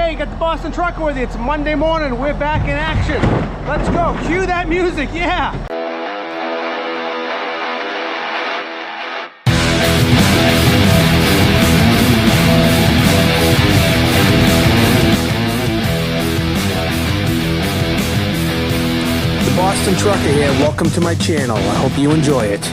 Hey, got the Boston Trucker with you. It's Monday morning. We're back in action. Let's go. Cue that music. Yeah. The Boston Trucker here. Welcome to my channel. I hope you enjoy it.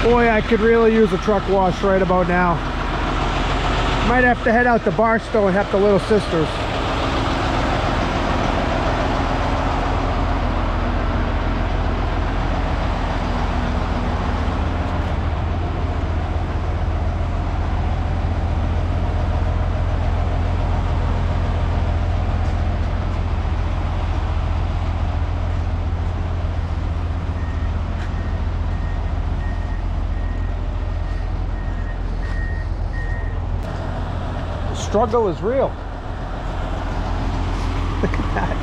Boy, I could really use a truck wash right about now. Might have to head out to Barstow and help the little sisters. Struggle is real. Look at that.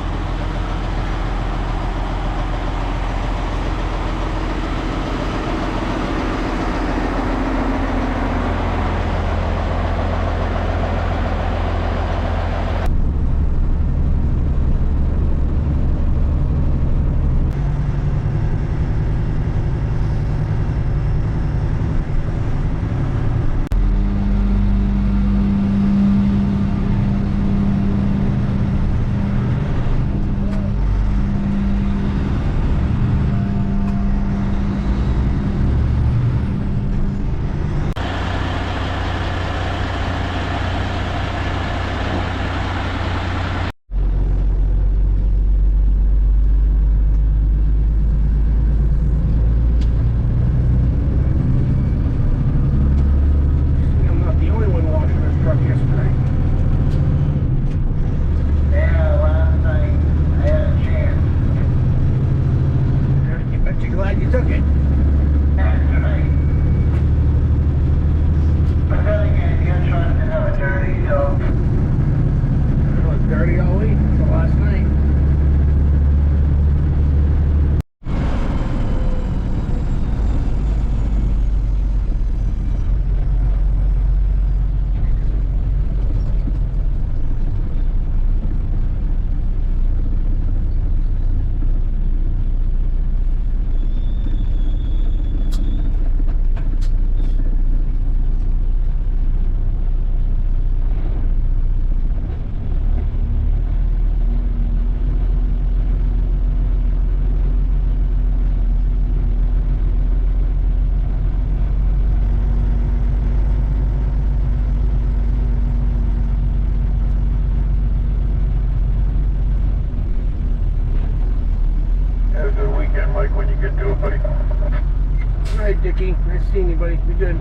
Dickie, nice seeing you, buddy. You're good.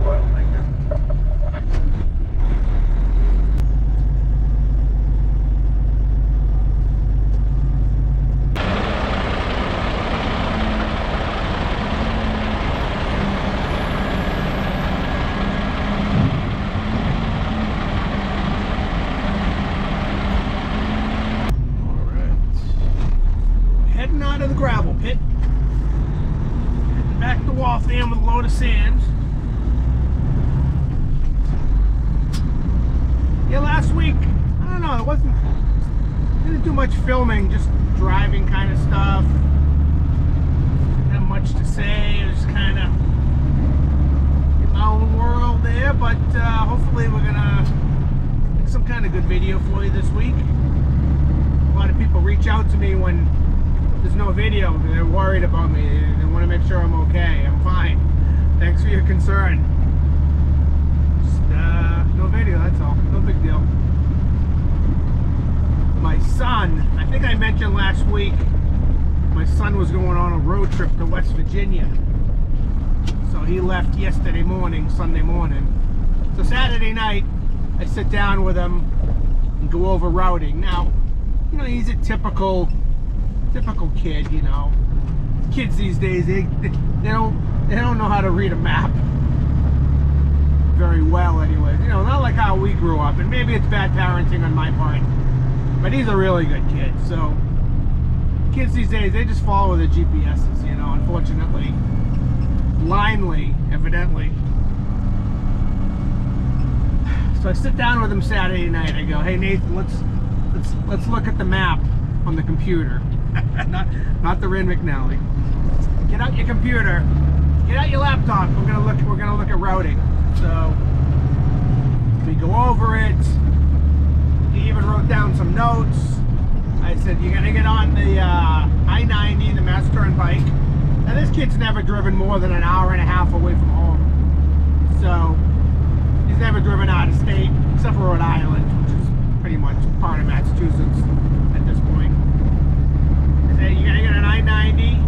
Well, thank you. All right. Heading out of the gravel pit. Back to Waltham with a load of sand. Yeah, last week, I don't know, didn't do much filming, just driving kind of stuff. Not much to say, it was kind of in my own world there, but hopefully we're gonna make some kind of good video for you this week. A lot of people reach out to me when there's no video. They're worried about me. They want to make sure I'm okay. I'm fine. Thanks for your concern. I mentioned last week, my son was going on a road trip to West Virginia. So he left yesterday morning, Sunday morning. So Saturday night, I sit down with him and go over routing. Now, you know, he's a typical kid, you know. Kids these days, they don't know how to read a map very well anyways. You know, not like how we grew up, and maybe it's bad parenting on my part, but he's a really good kid. So kids these days, they just follow the GPSs, you know, unfortunately. Blindly, evidently. So I sit down with him Saturday night. I go, hey Nathan, let's look at the map on the computer. not the Ren McNally. Get out your computer. Get out your laptop. We're gonna look at routing. So we go over it. He even wrote down some notes. I said, you're gonna get on the I-90, the Mass Turnpike. Now this kid's never driven more than an hour and a half away from home. So he's never driven out of state, except for Rhode Island, which is pretty much part of Massachusetts at this point. I said, you're gonna get an I-90.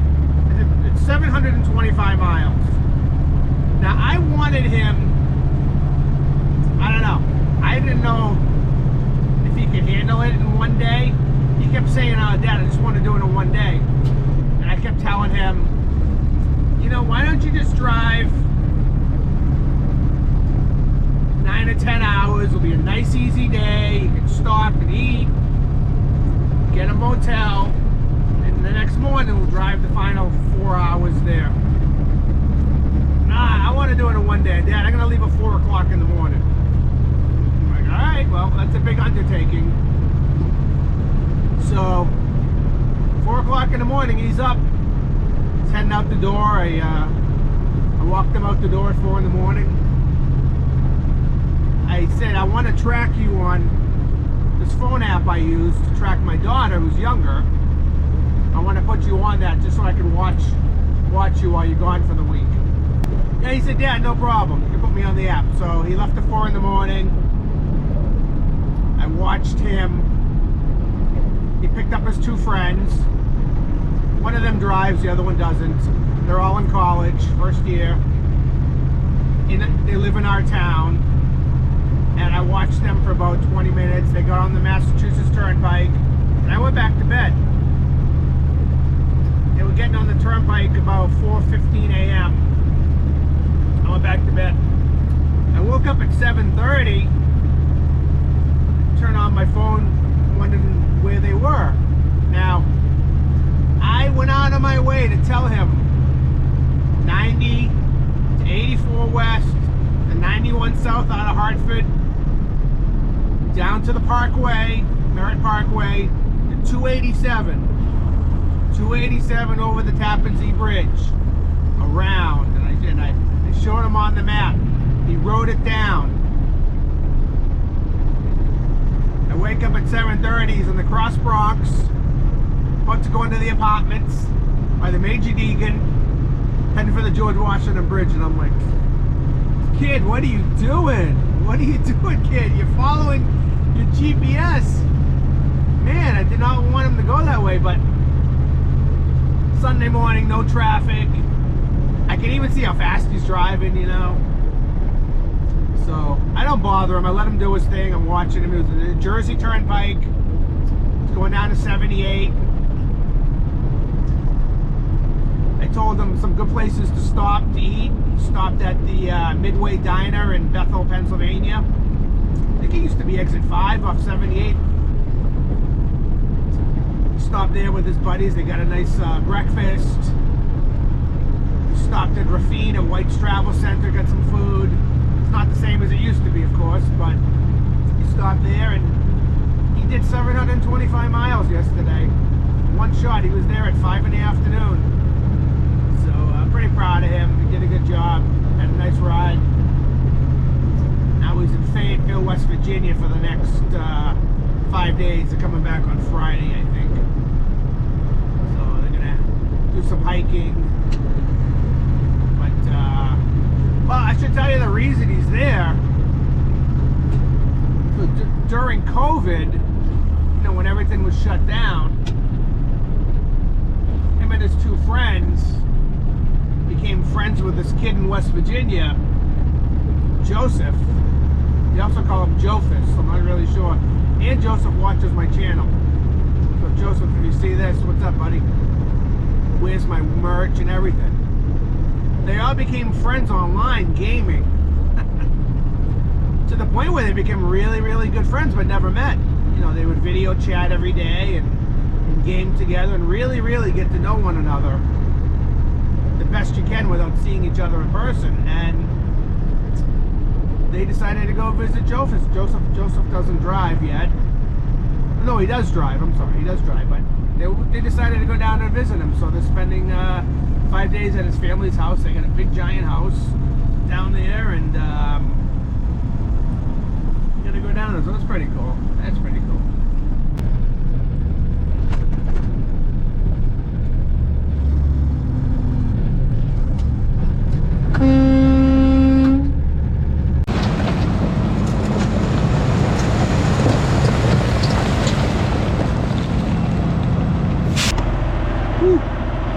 It's 725 miles. Now I wanted him, I don't know, I didn't know if he could handle it in one day. He kept saying, oh Dad, I just want to do it in one day. And I kept telling him, you know, why don't you just drive 9 or 10 hours, it'll be a nice easy day, you can stop and eat, get a motel, and the next morning we'll drive the final 4 hours there. Nah, I want to do it in one day. Dad, I'm going to leave at 4 o'clock in the morning. I'm like, alright, well, that's a big undertaking. So, 4 o'clock in the morning, he's up. He's heading out the door. I walked him out the door at 4 in the morning. I said, I want to track you on this phone app I use to track my daughter who's younger. I want to put you on that just so I can watch you while you're gone for the week. Yeah, he said, Dad, no problem. You can put me on the app. So he left at 4 in the morning. I watched him. He picked up his 2 friends. One of them drives, the other one doesn't. They're all in college, first year. They live in our town. And I watched them for about 20 minutes. They got on the Massachusetts Turnpike, and I went back to bed. They were getting on the Turnpike about 4:15 a.m. I went back to bed. I woke up at 7:30, turned on my phone, wondering where they were. Now, I went out of my way to tell him 90 to 84 west, the 91 south out of Hartford, down to the Parkway, Merritt Parkway, to 287. 287 over the Tappan Zee Bridge, around, and I showed him on the map. He wrote it down. I wake up at 7:30, he's in the Cross Bronx, about to go into the apartments by the Major Deegan, heading for the George Washington Bridge, and I'm like, kid, what are you doing? What are you doing, kid? You're following your GPS. Man, I did not want him to go that way, but Sunday morning, no traffic. I can even see how fast he's driving, you know. So I don't bother him. I let him do his thing. I'm watching him. It was the Jersey Turnpike. It's going down to 78. I told him some good places to stop to eat. He stopped at the Midway Diner in Bethel, Pennsylvania. I think it used to be exit 5 off 78. He stopped there with his buddies. They got a nice breakfast. He stopped at Raffine at White's Travel Center, got some food. It's not the same as it used to be, of course, but he stopped there, and he did 725 miles yesterday. One shot. He was there at 5 in the afternoon. So I'm pretty proud of him. He did a good job. Had a nice ride. Now he's in Fayetteville, West Virginia for the next 5 days. They're coming back on Friday, I think. So they're gonna do some hiking. But well, I should tell you the reason he's there. So during COVID, you know, when everything was shut down, him and his two friends became friends with this kid in West Virginia, Joseph. They also call him Jophus, so I'm not really sure. And Joseph watches my channel. So Joseph, if you see this, what's up, buddy? Where's my merch and everything? They all became friends online gaming. To the point where they became really, really good friends but never met. You know, they would video chat every day and game together and really, really get to know one another the best you can without seeing each other in person. And they decided to go visit Joseph. Joseph doesn't drive yet. No, he does drive. I'm sorry, he does drive. But they decided to go down and visit him. So they're spending 5 days at his family's house. They got a big giant house down there, and gonna go down there. So that's pretty cool. That's pretty cool.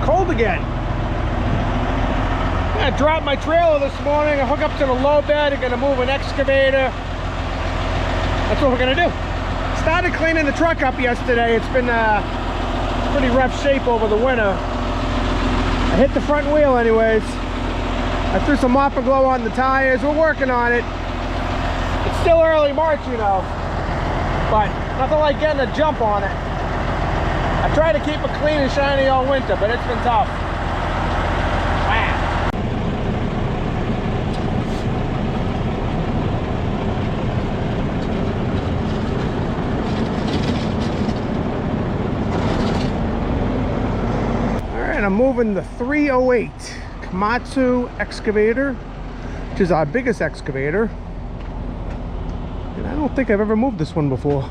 Cold again. I dropped my trailer this morning. I hook up to the low bed. I'm gonna move an excavator. That's what we're gonna do. Started cleaning the truck up yesterday. It's been pretty rough shape over the winter. I hit the front wheel anyways. I threw some mop and glow on the tires. We're working on it. It's still early March, you know, but nothing like getting a jump on it. I try to keep it clean and shiny all winter, but it's been tough. Wow. All right, I'm moving the 308 Komatsu excavator, which is our biggest excavator. And I don't think I've ever moved this one before.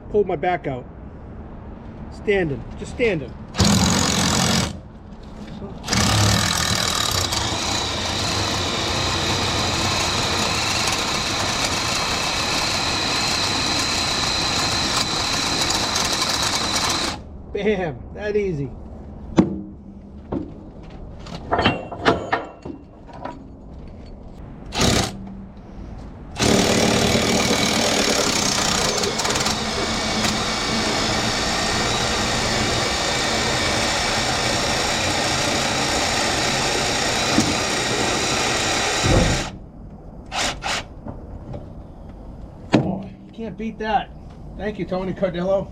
pulled my back out. Standing, just standing. Bam, that easy. Can't beat that. Thank you, Tony Cardillo.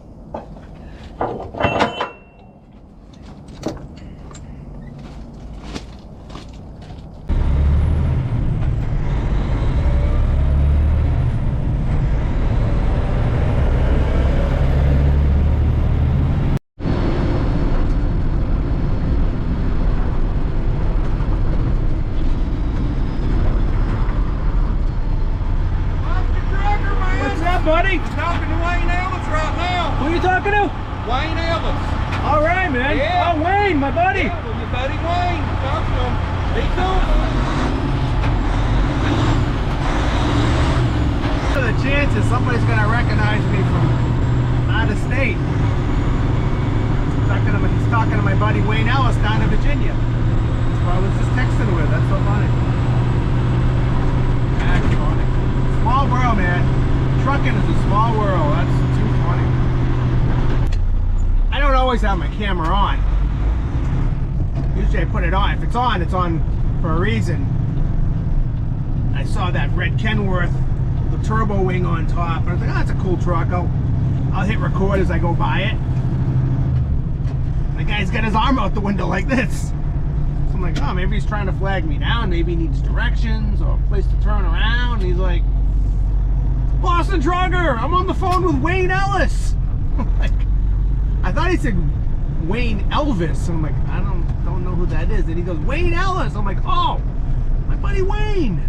Buddy? Talking to Wayne Ellis right now. Who are you talking to? Wayne Ellis. All right, man. Yeah. Oh, Wayne, my buddy. Yeah, well, your buddy Wayne. Talk to him. Be cool. What are the chances somebody's going to recognize me from out of state? He's talking to my buddy Wayne Ellis down in Virginia. So I was just texting with. That's so funny. That's funny. Small world, man. Trucking is a small world. That's too funny. I don't always have my camera on. Usually I put it on. If it's on for a reason. I saw that red Kenworth, the turbo wing on top. And I was like, oh, that's a cool truck. I'll hit record as I go by it. The guy's got his arm out the window like this. So I'm like, oh, maybe he's trying to flag me down. Maybe he needs directions or a place to turn around. And he's like, Boston Drugger, I'm on the phone with Wayne Ellis. Like, I thought he said Wayne Elvis. I'm like, I don't know who that is. And he goes, Wayne Ellis. I'm like, oh, my buddy Wayne.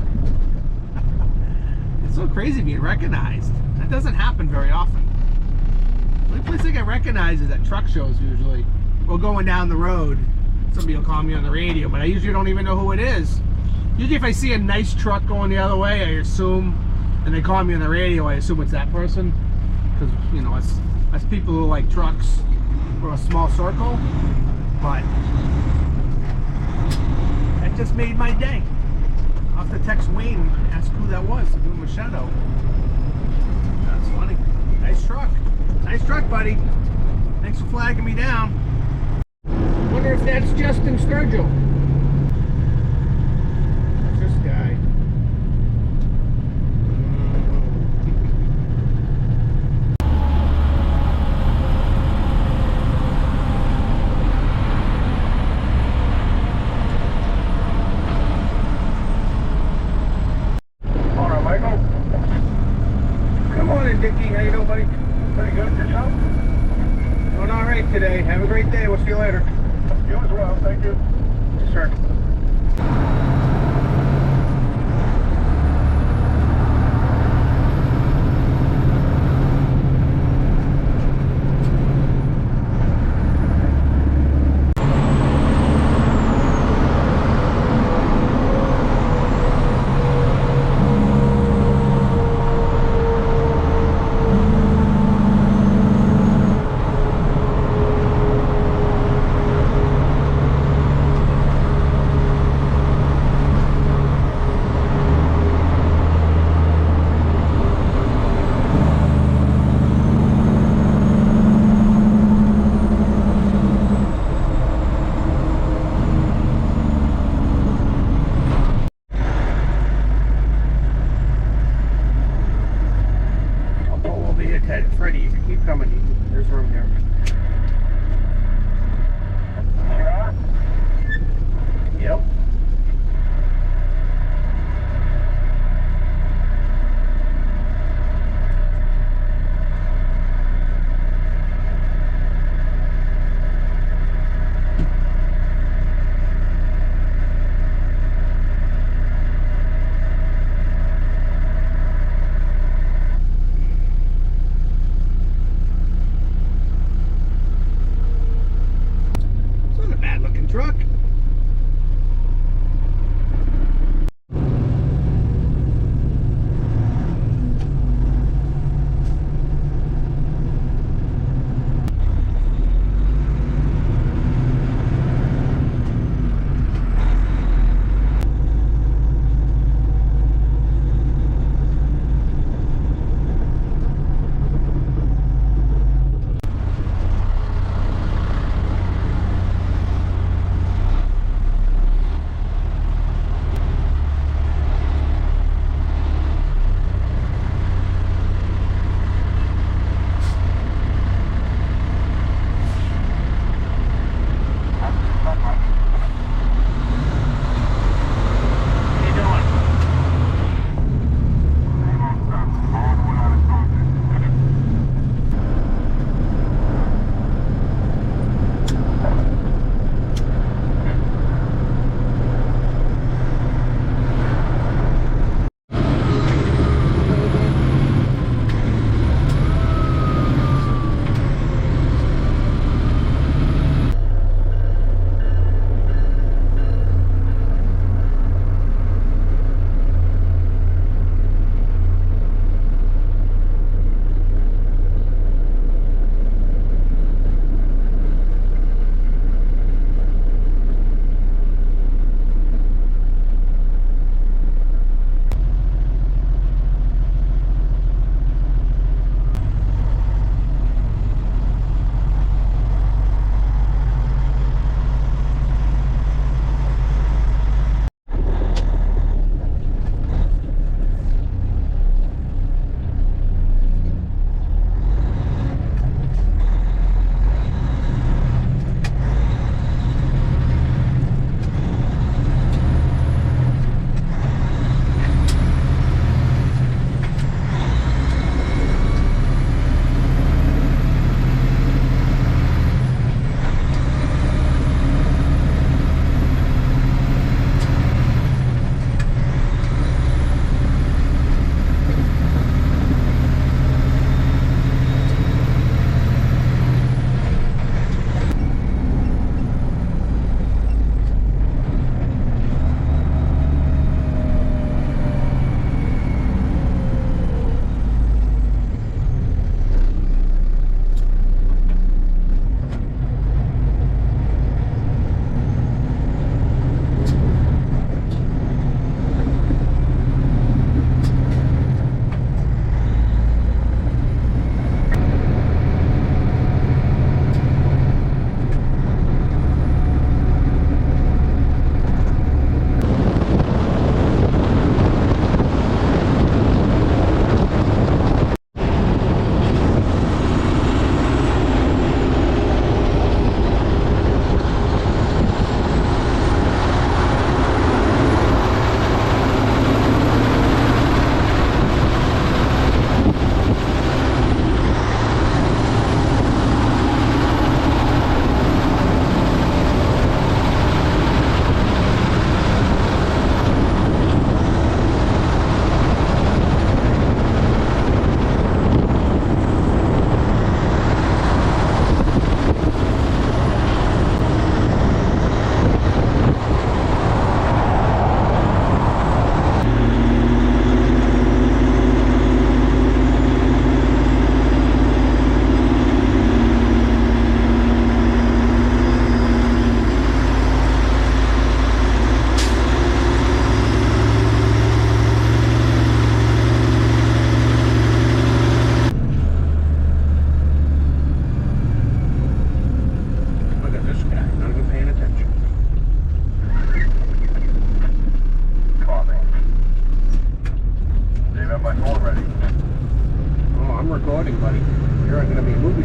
It's so crazy being recognized. That doesn't happen very often. The only place I get recognized is at truck shows usually. Or going down the road. Somebody will call me on the radio, but I usually don't even know who it is. Usually if I see a nice truck going the other way, I assume, and they call me on the radio, I assume it's that person. Because, you know, us people who like trucks, we're a small circle. But that just made my day. I'll have to text Wayne and ask who that was to give him a shout out. That's funny. Nice truck. Nice truck, buddy. Thanks for flagging me down. Wonder if that's Justin Sturgill. That's this guy. Dickie, how you doing, buddy? Pretty good. Yourself? Doing all right today. Have a great day. We'll see you later. You as well. Thank you. Yes, sir. Freddie, you can keep coming. There's room here. Yep.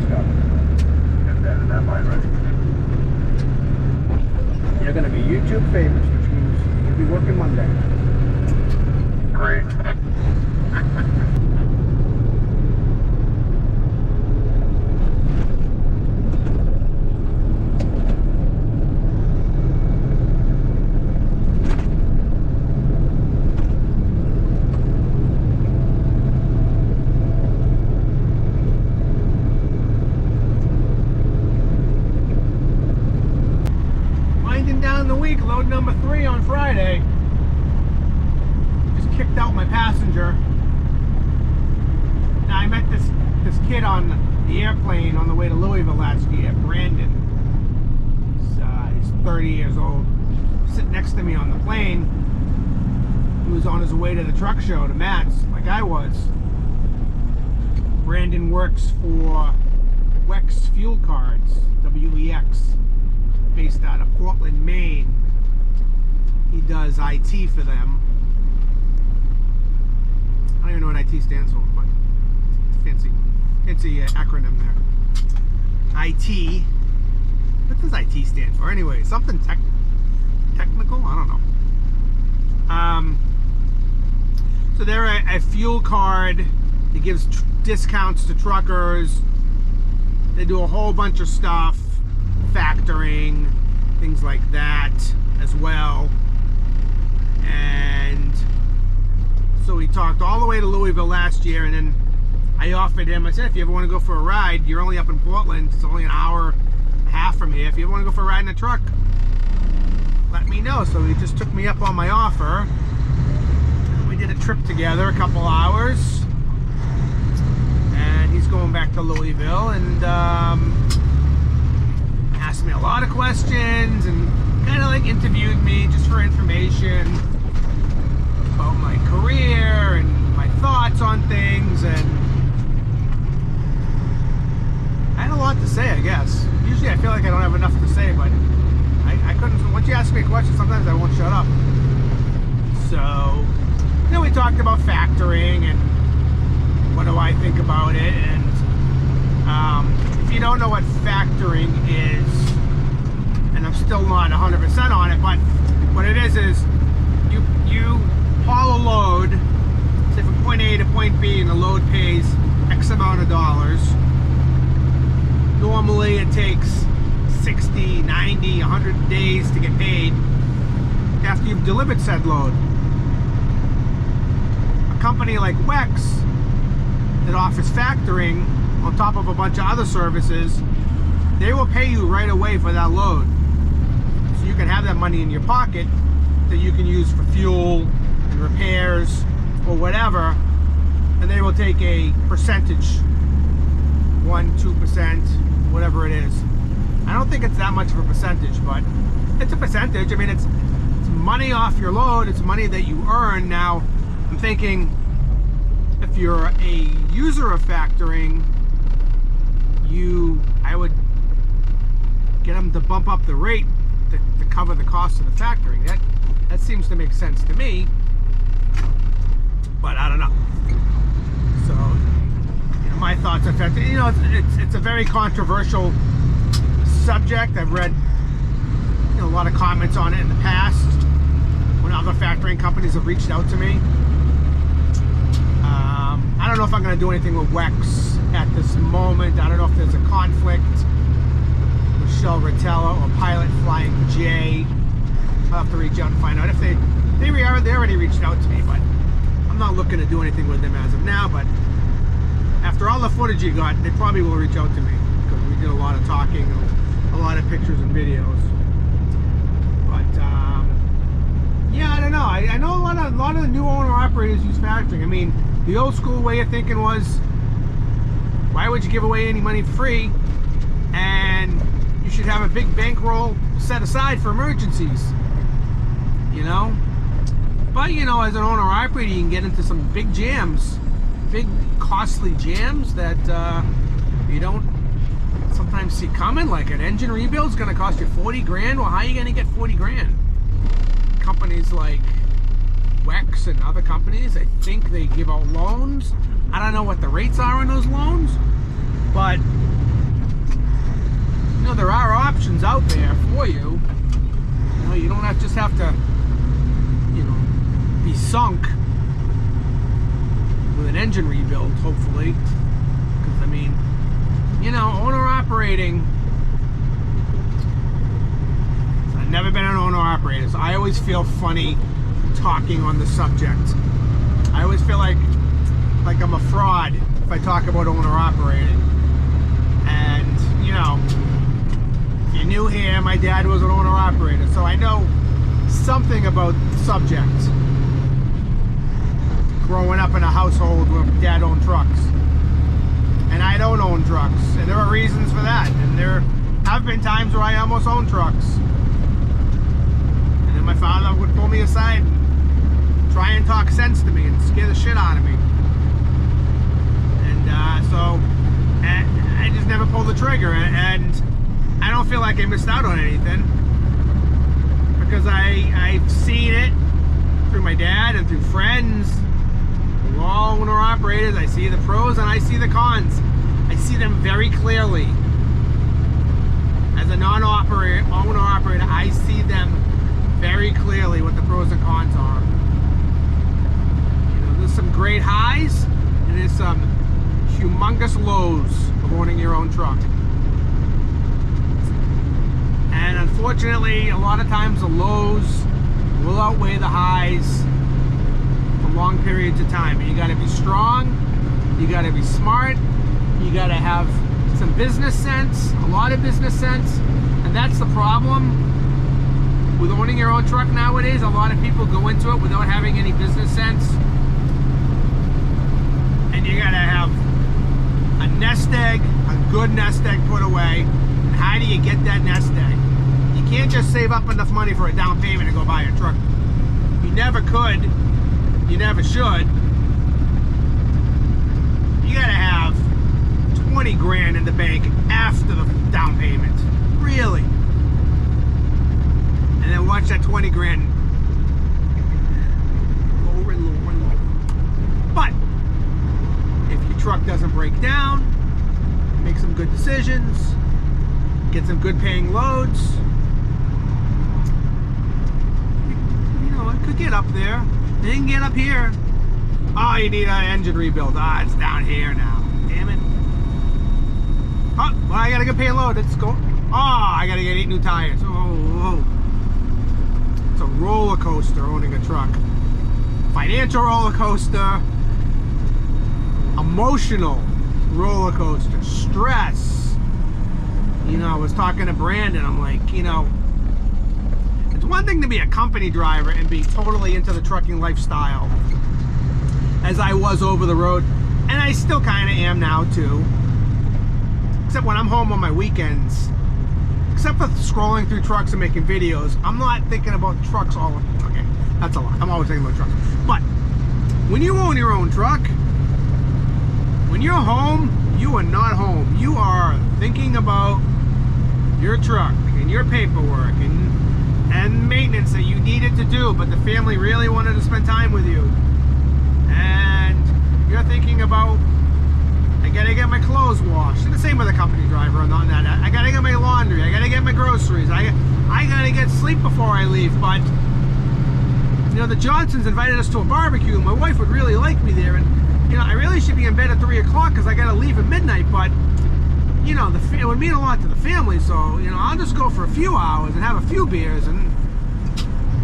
stop. Get that in that line, ready? You're going to be YouTube famous, which means you'll be working Monday. Great. Down the week, load number 3 on Friday. Just kicked out my passenger. Now I met this kid on the airplane on the way to Louisville last year, Brandon. He's 30 years old. Sitting next to me on the plane. He was on his way to the truck show to Matt's, like I was. Brandon works for WEX Fuel Cards, WEX. Based out of Portland, Maine. He does IT for them. I don't even know what IT stands for, but fancy acronym there. IT. What does IT stand for? Anyway, something technical? I don't know. So they're a fuel card. It gives discounts to truckers. They do a whole bunch of stuff. Factoring, things like that as well. And so we talked all the way to Louisville last year, and then I offered him, I said, if you ever want to go for a ride, you're only up in Portland, it's only an hour and a half from here. If you ever want to go for a ride in a truck, let me know. So he just took me up on my offer. We did a trip together, a couple hours. And he's going back to Louisville, and asked me a lot of questions and kind of like interviewed me just for information about my career and my thoughts on things, and I had a lot to say, I guess. Usually I feel like I don't have enough to say, but I couldn't. Once you ask me a question, sometimes I won't shut up. So, we talked about factoring and what do I think about it, and if you don't know what factoring is, and I'm still not 100% on it, but what it is you haul a load, say from point A to point B, and the load pays X amount of dollars. Normally it takes 60, 90, 100 days to get paid after you've delivered said load. A company like WEX that offers factoring on top of a bunch of other services, they will pay you right away for that load. So you can have that money in your pocket that you can use for fuel and repairs or whatever, and they will take a percentage, 1-2%, whatever it is. I don't think it's that much of a percentage, but it's a percentage. I mean, it's money off your load, it's money that you earn. Now, I'm thinking, if you're a user of factoring, I would get them to bump up the rate to cover the cost of the factoring. That seems to make sense to me, but I don't know. So, my thoughts on factoring. It's a very controversial subject. I've read a lot of comments on it in the past when other factoring companies have reached out to me. I don't know if I'm going to do anything with WEX at this moment. I don't know if there's a conflict with Shell Rotella or Pilot Flying J. I'll have to reach out and find out if they already reached out to me, but I'm not looking to do anything with them as of now. But after all the footage you got, they probably will reach out to me, because we did a lot of talking and a lot of pictures and videos. But yeah, I don't know. I know a lot of the new owner operators use factoring. I mean, the old school way of thinking was, why would you give away any money for free? And you should have a big bankroll set aside for emergencies. But as an owner operator, you can get into some big jams, big costly jams that you don't sometimes see coming. Like an engine rebuild is going to cost you 40 grand. Well, how are you going to get 40 grand? Companies like WEX and other companies, I think they give out loans. I don't know what the rates are on those loans, but options out there for you. You know, you don't just have to, you know, be sunk with an engine rebuild, hopefully. Because, I mean, you know, owner-operating, I've never been an owner-operator, so I always feel funny talking on the subject. I always feel like I'm a fraud if I talk about owner-operating. And, you know, if you're new here, my dad was an owner-operator, so I know something about the subject. Growing up in a household where dad owned trucks. And I don't own trucks. And there are reasons for that. And there have been times where I almost owned trucks. And then my father would pull me aside and try and talk sense to me and scare the shit out of me. And so I just never pulled the trigger. And I don't feel like I missed out on anything. Because I've seen it through my dad and through friends. We're all owner-operators. I see the pros and I see the cons. I see them very clearly. As a owner-operator, I see them very clearly what the pros and cons are. You know, there's some great highs and there's some humongous lows of owning your own truck. And unfortunately, a lot of times the lows will outweigh the highs for long periods of time. And you got to be strong, you got to be smart, you got to have some business sense, a lot of business sense. And that's the problem with owning your own truck nowadays. A lot of people go into it without having any business sense. And you got to have a nest egg, a good nest egg put away. And how do you get that nest egg? You can't just save up enough money for a down payment and go buy a truck. You never could. You never should. You gotta have 20 grand in the bank after the down payment. Really. And then watch that 20 grand lower and lower and lower. But if your truck doesn't break down, make some good decisions, get some good paying loads, you know, it could get up there. It can get up here. Oh, you need an engine rebuild. Ah, it's down here now. Damn it. Oh, well, I gotta get pay a load. Let's go. Oh, I gotta get 8 new tires. Oh. It's a roller coaster owning a truck. Financial roller coaster. Emotional roller coaster. Stress. You know, I was talking to Brandon. I'm like, you know, it's one thing to be a company driver and be totally into the trucking lifestyle, as I was over the road, and I still kind of am now too. Except when I'm home on my weekends, except for scrolling through trucks and making videos, I'm not thinking about trucks all the time. Okay, that's a lot. I'm always thinking about trucks. But when you own your own truck, when you're home, you are not home. You are thinking about your truck and your paperwork and maintenance that you needed to do, but the family really wanted to spend time with you. And you're thinking about, I gotta get my clothes washed. And the same with a company driver on that. I gotta get my laundry. I gotta get my groceries. I gotta get sleep before I leave. But you know, the Johnsons invited us to a barbecue. My wife would really like me there, and you know, I really should be in bed at 3 o'clock because I gotta leave at midnight. But you know, it would mean a lot to the family. So you know, I'll just go for a few hours and have a few beers, and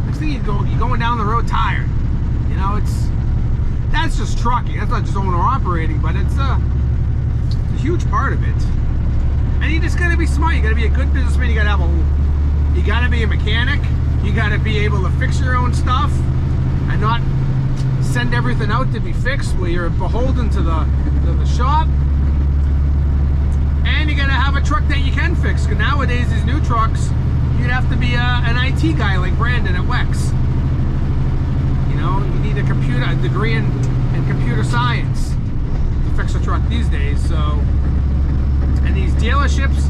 next thing you're going down the road tired. You know, that's just trucking. That's not just owner operating, but it's a huge part of it. And you just gotta be smart. You gotta be a good businessman. You gotta be a mechanic. You gotta be able to fix your own stuff and not send everything out to be fixed where you're beholden to the shop. And you gotta have a truck that you can fix. Because nowadays, these new trucks, you'd have to be an IT guy like Brandon at Wex. You know, you need a degree in computer science to fix a truck these days. So, and these dealerships,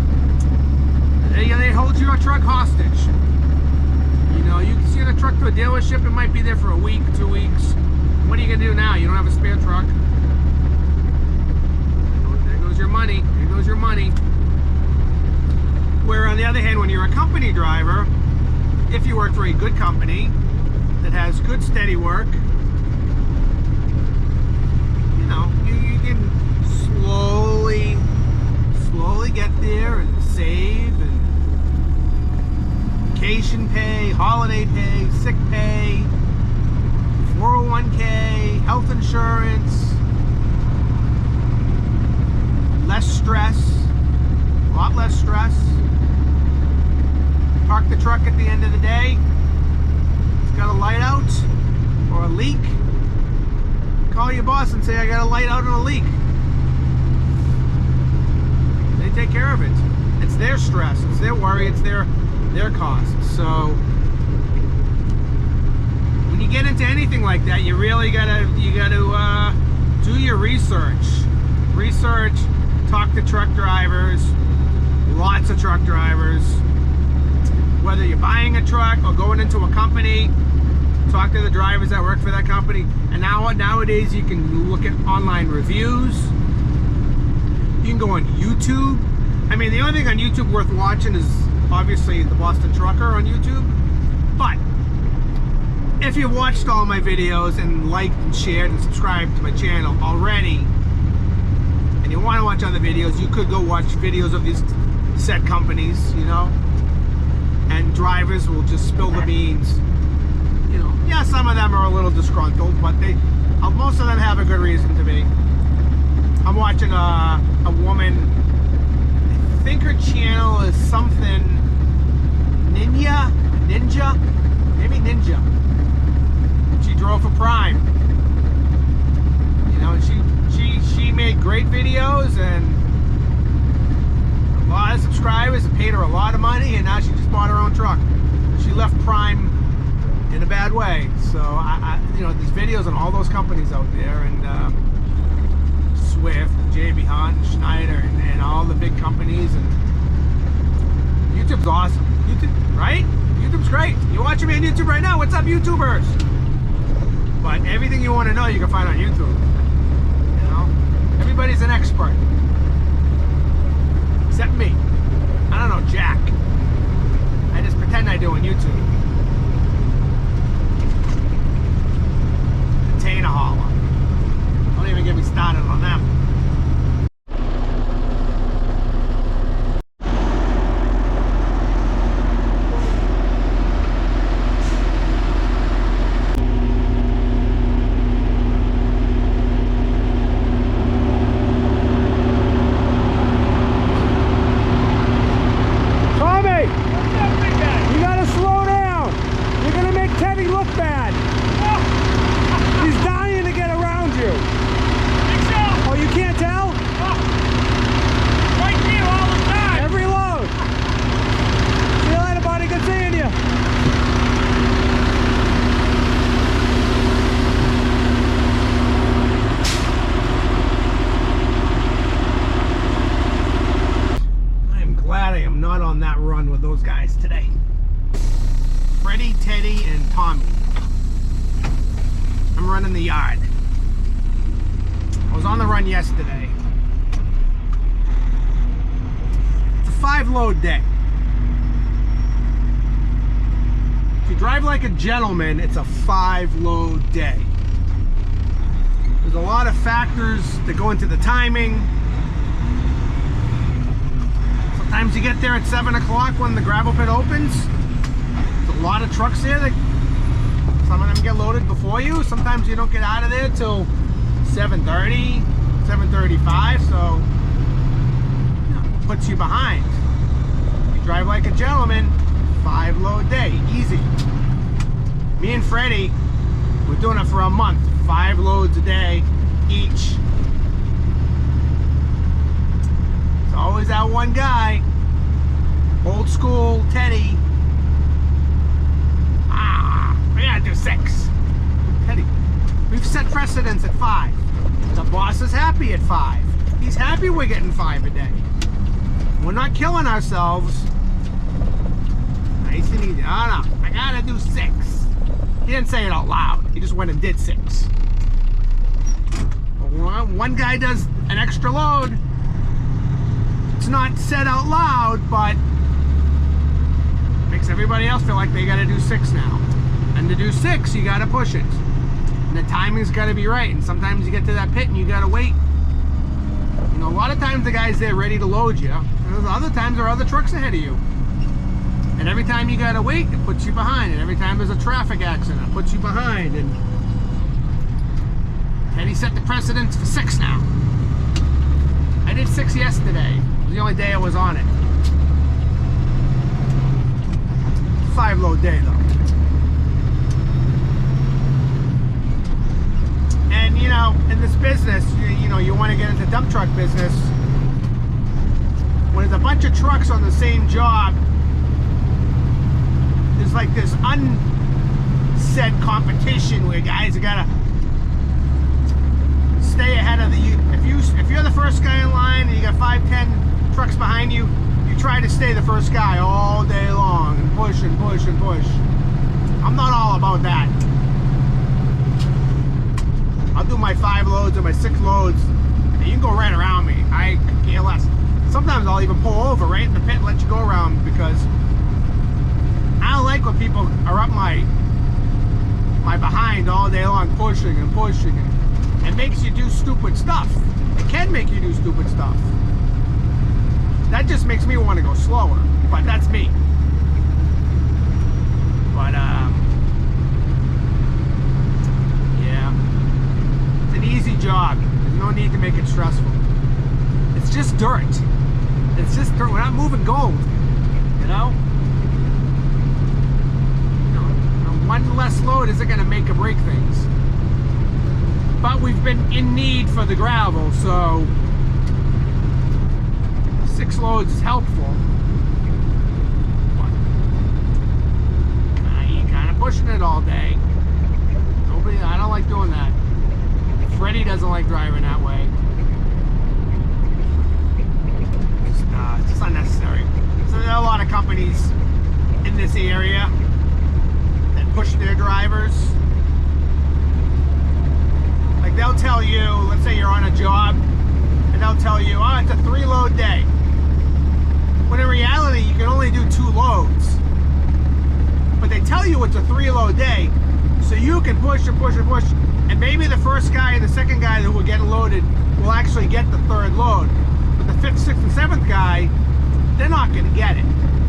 they hold your truck hostage. You know, you can send a truck to a dealership, it might be there for a week, 2 weeks. What are you gonna do now? You don't have a spare truck. There goes your money. There goes your money. Where on the other hand, when you're a company driver, if you work for a good company that has good steady work, you know, you can slowly get there and save, and vacation pay, holiday pay, sick pay, 401k, health insurance, less stress, a lot less stress. Park the truck at the end of the day, it's got a light out or a leak, call your boss and say, I got a light out and a leak. They take care of it. It's their stress, it's their worry, it's their cost. So when you get into anything like that, you really gotta do your research. Talk to truck drivers, lots of truck drivers. Whether you're buying a truck or going into a company, talk to the drivers that work for that company. And nowadays you can look at online reviews. You can go on YouTube. I mean, the only thing on YouTube worth watching is obviously the Boston Trucker on YouTube. But if you've watched all my videos and liked and shared and subscribed to my channel already, and you want to watch other videos, you could go watch videos of these said companies, you know, and drivers will just spill the beans. You know, yeah, some of them are a little disgruntled, but most of them have a good reason to be. I'm watching a woman, I think her channel is something Ninja, maybe Ninja. She drove for Prime. You know, and she made great videos and a lot of subscribers, and paid her a lot of money, and now she just bought her own truck. She left Prime in a bad way. So you know, there's videos on all those companies out there, and Swift, JB Hunt, Schneider, and all the big companies. And YouTube's awesome. YouTube, right? YouTube's great. You're watching me on YouTube right now. What's up, YouTubers? But everything you want to know, you can find on YouTube. You know, everybody's an expert. Except me. I don't know jack. I just pretend I do on YouTube. Container hauler. Don't even get me started on them. Those guys today, Freddie, Teddy, and Tommy. I'm running the yard. I was on the run yesterday. It's a 5-load day. If you drive like a gentleman, it's a 5-load day. There's a lot of factors that go into the timing. Sometimes you get there at 7 o'clock when the gravel pit opens. There's a lot of trucks there. Some of them get loaded before you. Sometimes you don't get out of there till 7:30, 7:35. So, you know, puts you behind. You drive like a gentleman. 5-load day, easy. Me and Freddie, we're doing it for a month. 5 loads a day each. Always that one guy, old school Teddy. We gotta do 6. Teddy, we've set precedents at 5. The boss is happy at 5. He's happy we're getting 5 a day. We're not killing ourselves. Nice and easy. Oh no, I gotta do 6. He didn't say it out loud. He just went and did 6. One guy does an extra load. It's not said out loud, but 6. Everybody else feel like they got to do 6 now. And to do 6, you got to push it. And the timing's got to be right. And sometimes you get to that pit and you got to wait. You know, a lot of times the guy's there ready to load you. And other times there are other trucks ahead of you. And every time you got to wait, it puts you behind. And every time there's a traffic accident, it puts you behind. And Teddy set the precedence for 6 now. I did 6 yesterday. It was the only day I was on it. 5 load day though. And you know, in this business, you know, you want to get into dump truck business. When there's a bunch of trucks on the same job, there's like this unsaid competition where guys are gotta stay ahead of the. If you're the first guy in line and you got 5-10 trucks behind you, you try to stay the first guy all day long and push and push and push. I'm not all about that. I'll do my 5 loads or my 6 loads, and you can go right around me. I could care less. Sometimes I'll even pull over right in the pit and let you go around because I don't like when people are up my behind all day long pushing and pushing. It makes you do stupid stuff. It can make you do stupid stuff. That just makes me want to go slower, but that's me. But yeah, it's an easy job. There's no need to make it stressful. It's just dirt. It's just dirt. We're not moving gold, you know? One less load isn't going to make or break things. But we've been in need for the gravel, so 6 loads is helpful. But I ain't kind of pushing it all day. I don't like doing that. Freddie doesn't like driving that way. It's just unnecessary. So there are a lot of companies in this area that push their drivers. Like they'll tell you, let's say you're on a job, and they'll tell you, oh, it's a 3 load day. When in reality, you can only do 2 loads. But they tell you it's a 3 load day, so you can push and push and push. And maybe the first guy and the second guy that will get loaded will actually get the 3rd load. But the 5th, 6th, and 7th guy, they're not going to get it.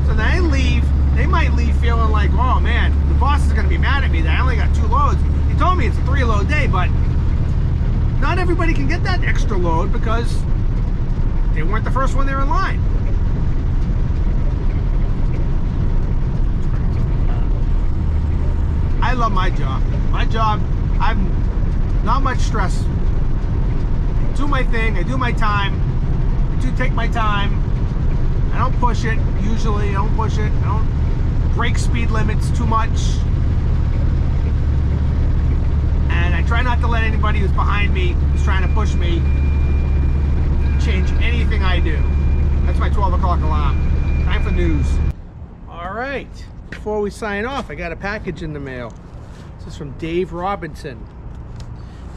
So they leave. They might leave feeling like, oh man, the boss is going to be mad at me that I only got 2 loads. He told me it's a 3 load day, but not everybody can get that extra load because they weren't the first one there in line. I love my job. My job, I'm not much stress. I do my thing, I do my time. I do take my time. I don't push it, usually. I don't push it. I don't break speed limits too much. And I try not to let anybody who's behind me, who's trying to push me, change anything I do. That's my 12 o'clock alarm. Time for news. All right, before we sign off, I got a package in the mail. This is from Dave Robinson.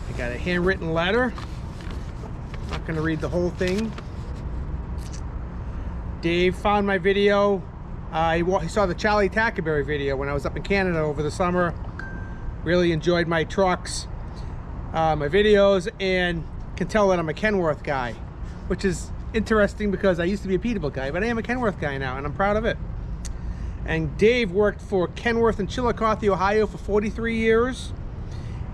I got a handwritten letter. I'm not going to read the whole thing. Dave found my video. He saw the Charlie Tackerberry video when I was up in Canada over the summer. Really enjoyed my trucks, my videos, and can tell that I'm a Kenworth guy, which is interesting because I used to be a Peterbilt guy, but I am a Kenworth guy now, and I'm proud of it. And Dave worked for Kenworth in Chillicothe, Ohio for 43 years,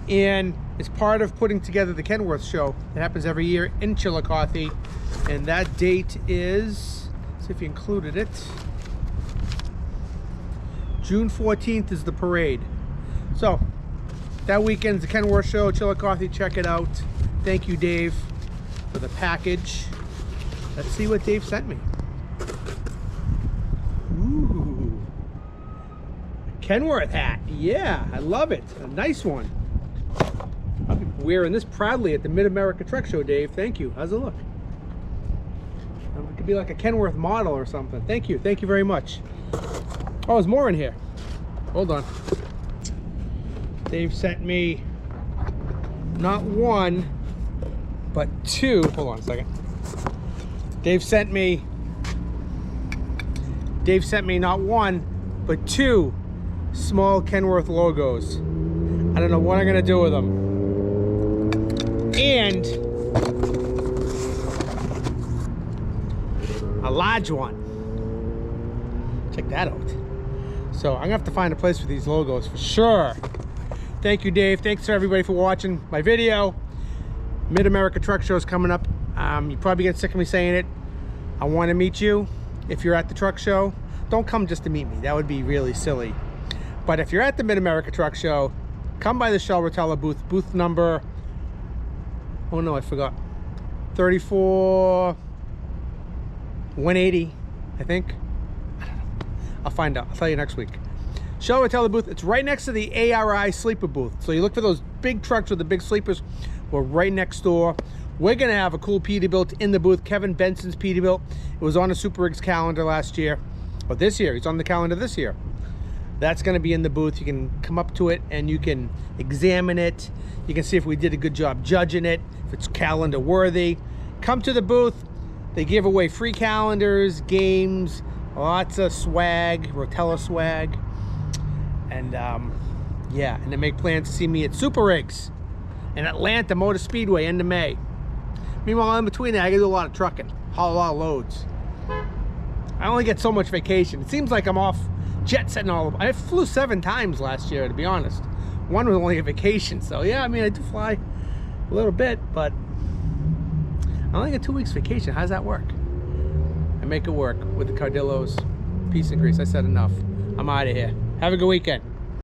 and is part of putting together the Kenworth show that happens every year in Chillicothe. And that date is, let's see if he included it, June 14th is the parade. So that weekend's the Kenworth show, Chillicothe. Check it out. Thank you, Dave, for the package. Let's see what Dave sent me. Ooh, a Kenworth hat. Yeah, I love it. A nice one. I'll be wearing this proudly at the Mid-America Truck Show, Dave. Thank you. How's it look? It could be like a Kenworth model or something. Thank you. Thank you very much. Oh, there's more in here. Hold on. Dave sent me not 1, but 2. Hold on a second. Dave sent me not 1, but 2 small Kenworth logos. I don't know what I'm gonna do with them. And a large one. Check that out. So I'm gonna have to find a place for these logos for sure. Thank you, Dave. Thanks to everybody for watching my video. Mid-America Truck Show is coming up. You probably get sick of me saying it. I want to meet you. If you're at the truck show, don't come just to meet me. That would be really silly. But if you're at the Mid-America Truck Show, come by the Shell Rotella booth. Booth number, oh no, I forgot. 34 180, I think. I don't know. I'll find out. I'll tell you next week. Shell Rotella booth. It's right next to the ARI sleeper booth. So you look for those big trucks with the big sleepers. We're right next door. We're gonna have a cool Peterbilt in the booth. Kevin Benson's Peterbilt. It was on the Super Rigs calendar last year, or this year. He's on the calendar this year. That's gonna be in the booth. You can come up to it and you can examine it. You can see if we did a good job judging it, if it's calendar worthy. Come to the booth. They give away free calendars, games, lots of swag, Rotella swag. And yeah, and they make plans to see me at Super Rigs in Atlanta Motor Speedway end of May. Meanwhile, in between that, I gotta do a lot of trucking, haul a lot of loads. I only get so much vacation. It seems like I'm off jet setting all over. I flew 7 times last year, to be honest. One was only a vacation, so yeah, I mean, I do fly a little bit, but I only get 2 weeks vacation. How does that work? I make it work with the Cardillos. Peace and grease. I said enough. I'm out of here. Have a good weekend.